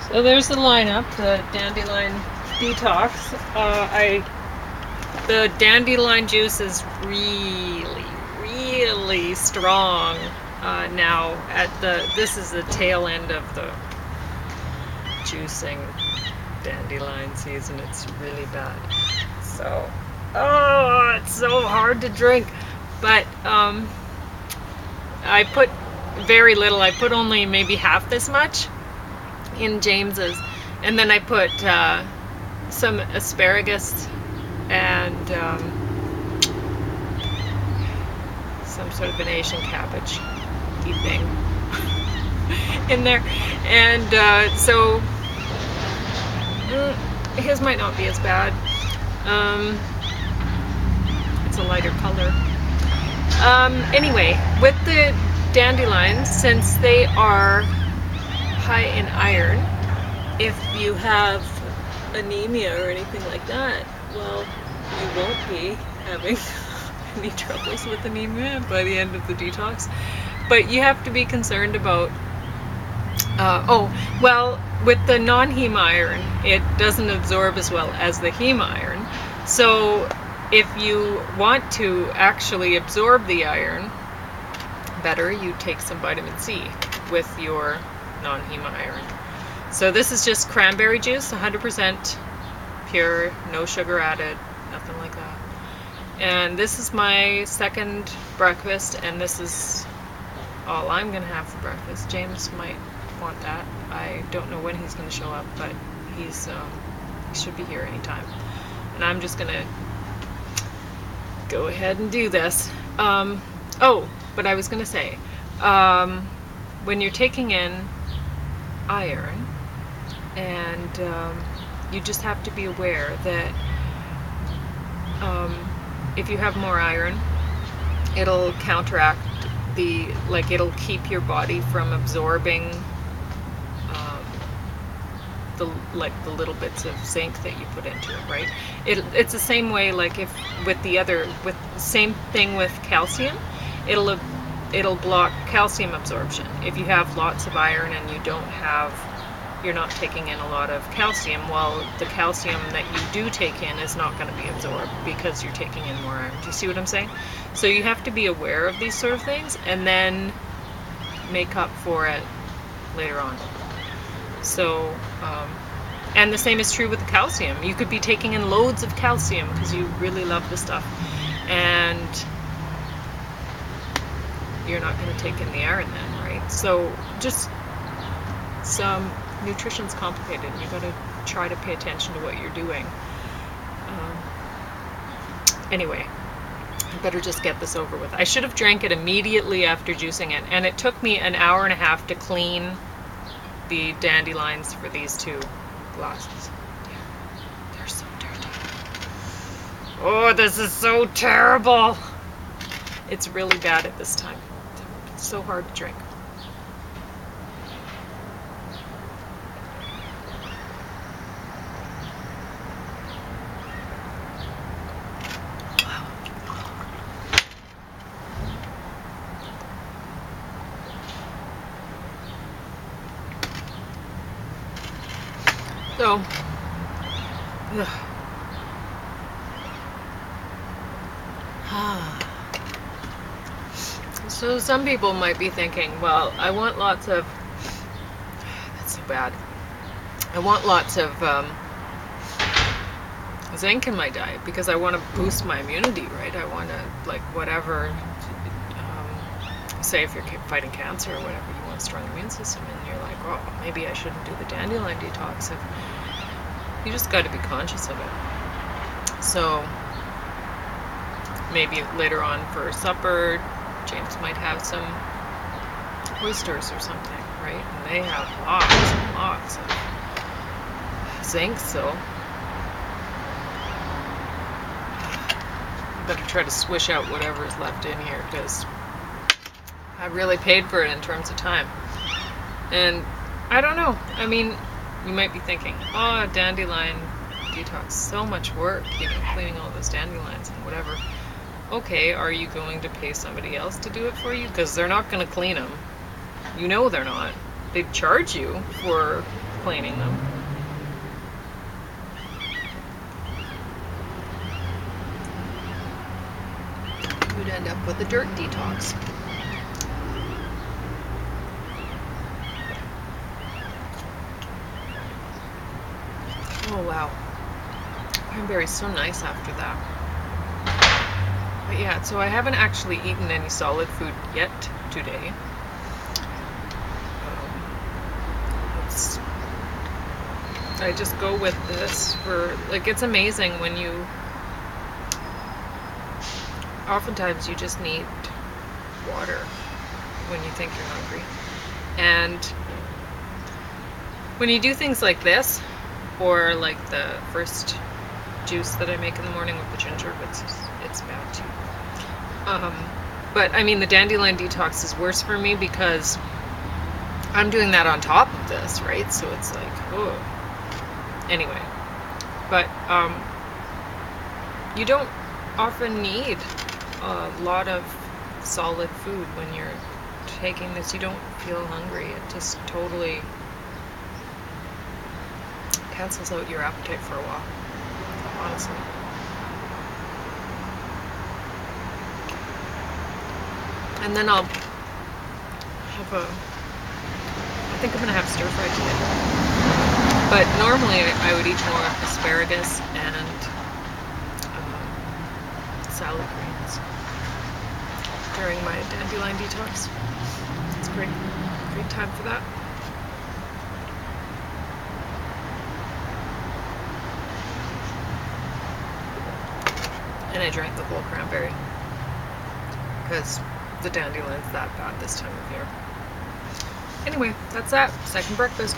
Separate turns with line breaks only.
So there's the lineup, the dandelion detox. The dandelion juice is really strong now. This is the tail end of the juicing dandelion season. It's really bad. So, it's so hard to drink. But I put very little. I put only maybe half this much in James's, and then I put some asparagus and some sort of an Asian cabbage thing in there, and so his might not be as bad. It's a lighter color. Anyway, with the dandelions, since they are high in iron, if you have anemia or anything like that, well, you won't be having any troubles with anemia by the end of the detox. But you have to be concerned about with the non-heme iron, it doesn't absorb as well as the heme iron. So if you want to actually absorb the iron better, you take some vitamin C with your non-heme iron. So this is just cranberry juice, 100% pure, no sugar added, nothing like that. And this is my second breakfast, and this is all I'm going to have for breakfast. James might want that. I don't know when he's going to show up, but he should be here anytime. And I'm just going to go ahead and do this. But I was going to say, when you're taking in iron, and you just have to be aware that if you have more iron, it'll counteract it'll keep your body from absorbing the little bits of zinc that you put into it, right? It's the same way, like same thing with calcium. It'll block calcium absorption. If you have lots of iron and you're not taking in a lot of calcium, well, the calcium that you do take in is not going to be absorbed because you're taking in more iron. Do you see what I'm saying? So you have to be aware of these sort of things and then make up for it later on. So, and the same is true with the calcium. You could be taking in loads of calcium because you really love the stuff, and you're not going to take in the iron then, right? So just nutrition's complicated. You got to try to pay attention to what you're doing. Anyway, I better just get this over with. I should have drank it immediately after juicing it, and it took me an hour and a half to clean the dandelions for these two glasses. They're so dirty. Oh, this is so terrible. It's really bad at this time. It's so hard to drink. So, so some people might be thinking, well, I want lots of, that's so bad, I want lots of zinc in my diet because I want to boost my immunity, right? I want to, like, whatever, say if you're fighting cancer or whatever, you want a strong immune system, and you're like, oh, maybe I shouldn't do the dandelion detox. You just got to be conscious of it. So maybe later on for supper, James might have some oysters or something, right? And they have lots and lots of zinc, so you better try to swish out whatever's left in here, because I really paid for it in terms of time. And I don't know. I mean, you might be thinking, oh, dandelion detox, so much work, cleaning all those dandelions and whatever. Okay, are you going to pay somebody else to do it for you? Because they're not going to clean them. You know they're not. They'd charge you for planing them. You'd end up with a dirt detox. Oh wow, cranberry's so nice after that. But yeah, so I haven't actually eaten any solid food yet today. I just go with this for, like, it's amazing when you, oftentimes you just need water when you think you're hungry. And when you do things like this, or like the first juice that I make in the morning with the ginger, it's bad too. But I mean, the dandelion detox is worse for me because I'm doing that on top of this, right? So it's like, oh. Anyway, but you don't often need a lot of solid food when you're taking this. You don't feel hungry. It just totally cancels out your appetite for a while, honestly. And then I'll have I think I'm gonna have stir fry today. But normally I would eat more asparagus and salad greens during my dandelion detox. It's great time for that. And I drank the whole cranberry because the dandelion's that bad this time of year. Anyway, that's that. Second breakfast.